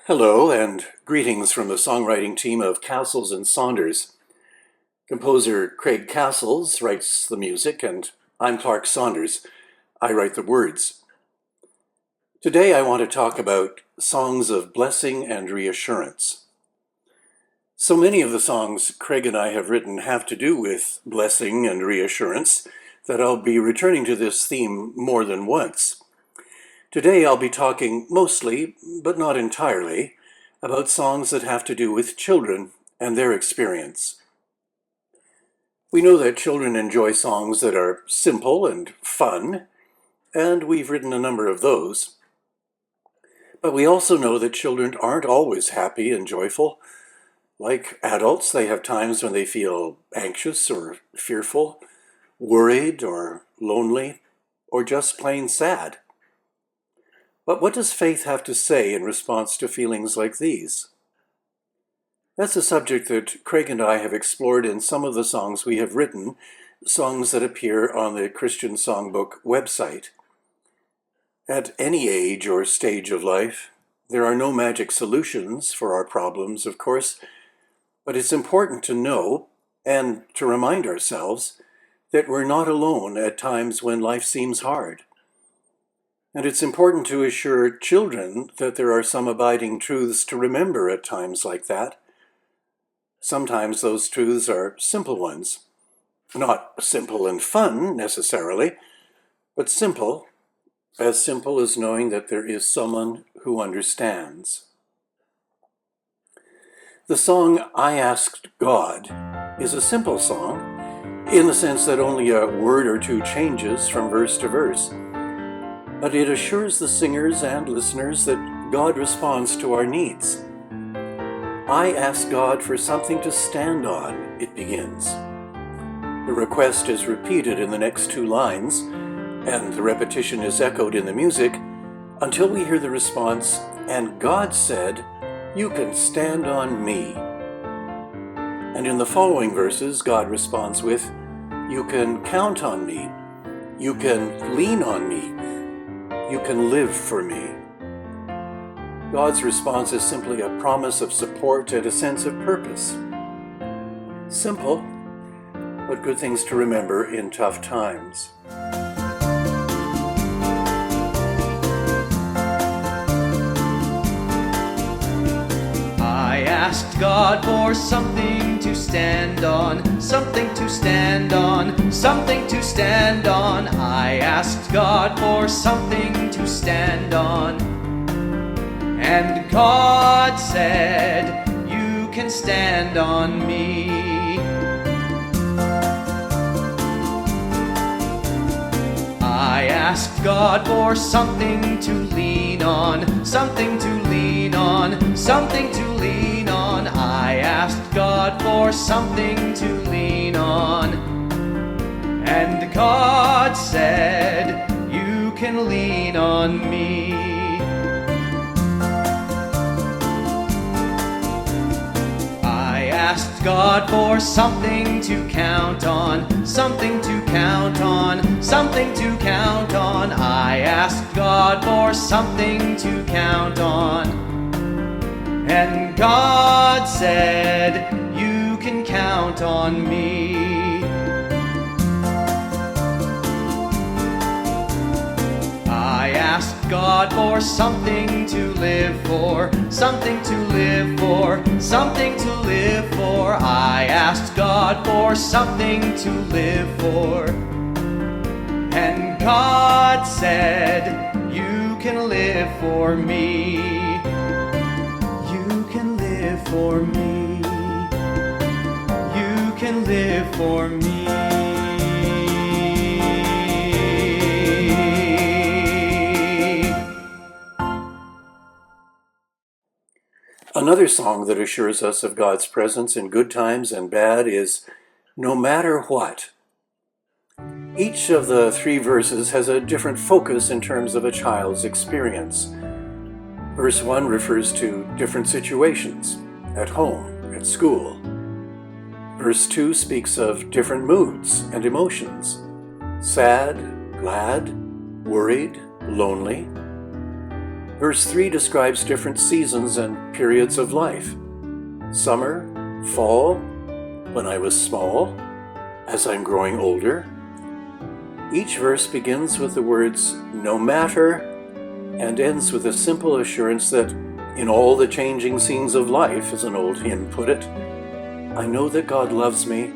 Hello, and greetings from the songwriting team of Cassils and Saunders. Composer Craig Cassils writes the music, and I'm Clark Saunders. I write the words. Today I want to talk about songs of blessing and reassurance. So many of the songs Craig and I have written have to do with blessing and reassurance that I'll be returning to this theme more than once. Today I'll be talking mostly, but not entirely, about songs that have to do with children and their experience. We know that children enjoy songs that are simple and fun, and we've written a number of those. But we also know that children aren't always happy and joyful. Like adults, they have times when they feel anxious or fearful, worried or lonely, or just plain sad. But what does faith have to say in response to feelings like these? That's a subject that Craig and I have explored in some of the songs we have written, songs that appear on the Christian Songbook website. At any age or stage of life, there are no magic solutions for our problems, of course, but it's important to know and to remind ourselves that we're not alone at times when life seems hard. And it's important to assure children that there are some abiding truths to remember at times like that. Sometimes those truths are simple ones. Not simple and fun, necessarily, but simple as knowing that there is someone who understands. The song I Asked God is a simple song, in the sense that only a word or two changes from verse to verse. But it assures the singers and listeners that God responds to our needs. I ask God for something to stand on, it begins. The request is repeated in the next two lines, and the repetition is echoed in the music, until we hear the response, and God said, "You can stand on me." And in the following verses, God responds with, "You can count on me. You can lean on me. You can live for me." God's response is simply a promise of support and a sense of purpose. Simple, but good things to remember in tough times. I asked God for something to stand on, something to stand on, something to stand on. I asked God for something to stand on. And God said, "You can stand on me." I asked God for something to lean on, something to lean on, something to lean on. I asked God for something to lean on. And God said, "You can lean on me." I asked God for something to count on, something to count on, something to count on. I asked God for something to count on. And God said, "You can count on me." I asked God for something to live for, something to live for, something to live for. I asked God for something to live for. And God said, "You can live for me. You can live for me. You can live for me." Another song that assures us of God's presence in good times and bad is "No Matter What." Each of the three verses has a different focus in terms of a child's experience. Verse 1 refers to different situations, at home, at school. Verse 2 speaks of different moods and emotions, sad, glad, worried, lonely. Verse 3 describes different seasons and periods of life. Summer, fall, when I was small, as I'm growing older. Each verse begins with the words, no matter, and ends with a simple assurance that in all the changing scenes of life, as an old hymn put it, I know that God loves me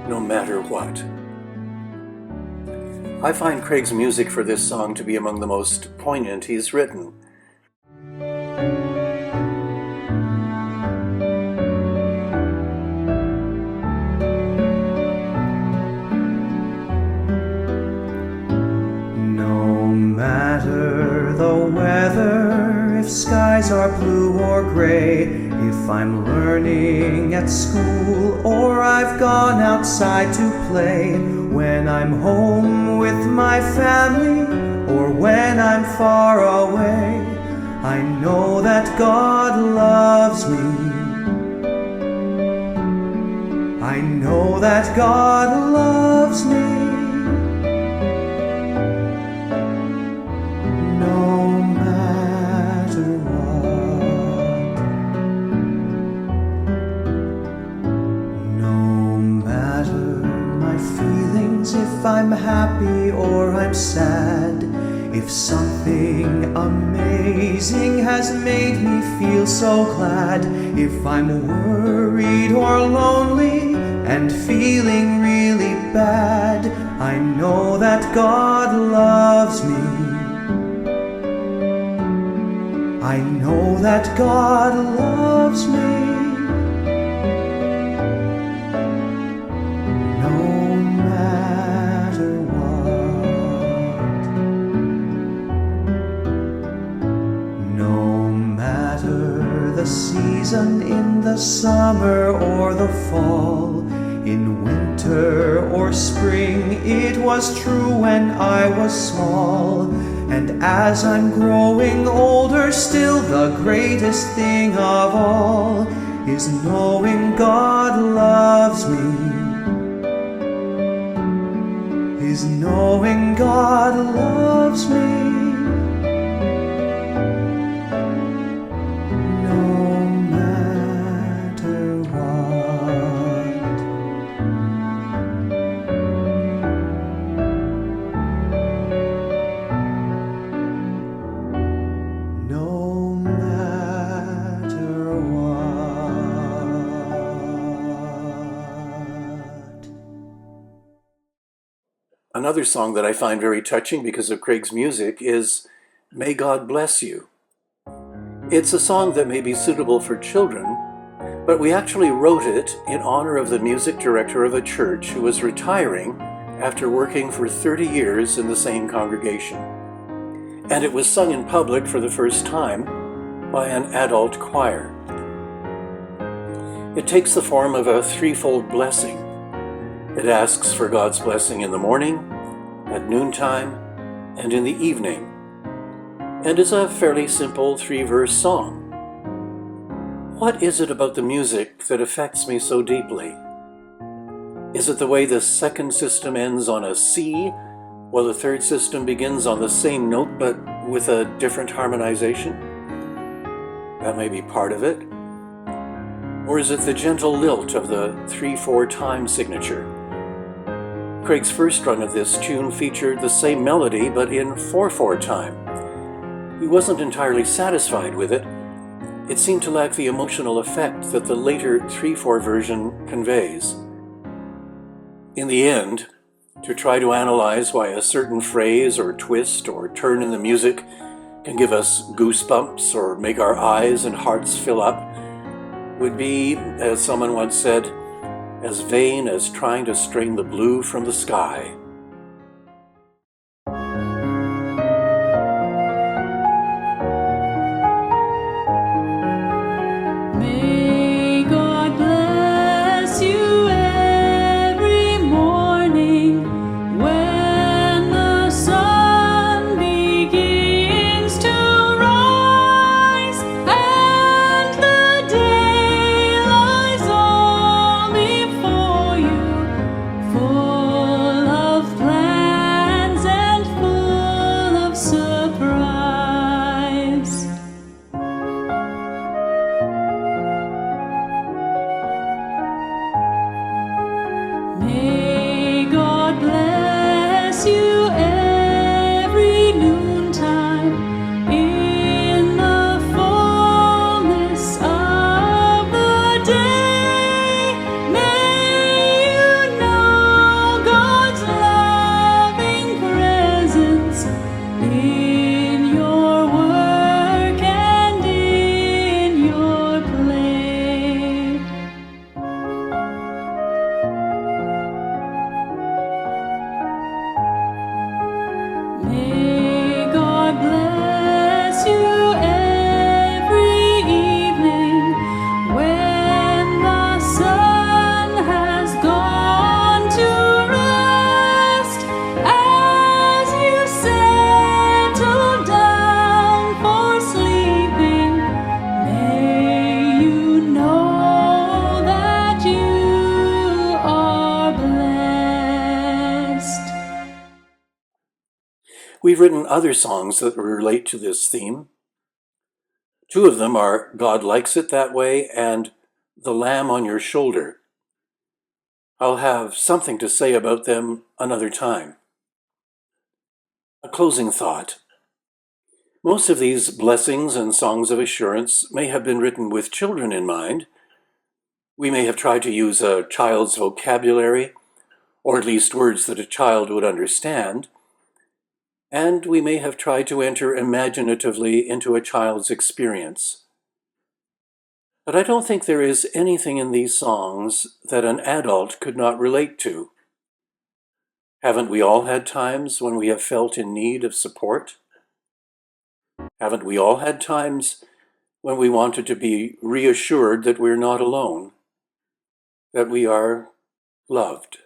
no matter what. I find Craig's music for this song to be among the most poignant he's written. No matter the weather, if skies are blue or gray, if I'm learning at school or I've gone outside to play, when I'm home with my family or when I'm far away, I know that God loves me. I know that God loves me. No matter what, no matter my feelings, if I'm happy or I'm sad, if something amazing has made me feel so glad, if I'm worried or lonely and feeling really bad, I know that God loves me. I know that God loves me. No matter what, no matter the season, in the summer or the fall, in winter or spring, it was true when I was small. And as I'm growing older, still the greatest thing of all is knowing God loves me. Is knowing God loves me. No matter what. No matter what. Another song that I find very touching because of Craig's music is May God Bless You. It's a song that may be suitable for children, but we actually wrote it in honor of the music director of a church who was retiring after working for 30 years in the same congregation. And it was sung in public for the first time by an adult choir. It takes the form of a threefold blessing. It asks for God's blessing in the morning, at noontime, and in the evening, and is a fairly simple 3-verse song. What is it about the music that affects me so deeply? Is it the way the second system ends on a C, while the third system begins on the same note but with a different harmonization? That may be part of it. Or is it the gentle lilt of the 3/4 time signature? Craig's first run of this tune featured the same melody but in 4/4 time. He wasn't entirely satisfied with it. It seemed to lack the emotional effect that the later 3/4 version conveys. In the end, to try to analyze why a certain phrase or twist or turn in the music can give us goosebumps or make our eyes and hearts fill up would be, as someone once said, as vain as trying to strain the blue from the sky. May God bless you every morning when the sun begins to rise and the day lies all before you, full of We've written other songs that relate to this theme. Two of them are God Likes It That Way and The Lamb on Your Shoulder. I'll have something to say about them another time. A closing thought. Most of these blessings and songs of assurance may have been written with children in mind. We may have tried to use a child's vocabulary, or at least words that a child would understand, and we may have tried to enter imaginatively into a child's experience. But I don't think there is anything in these songs that an adult could not relate to. Haven't we all had times when we have felt in need of support? Haven't we all had times when we wanted to be reassured that we're not alone, that we are loved?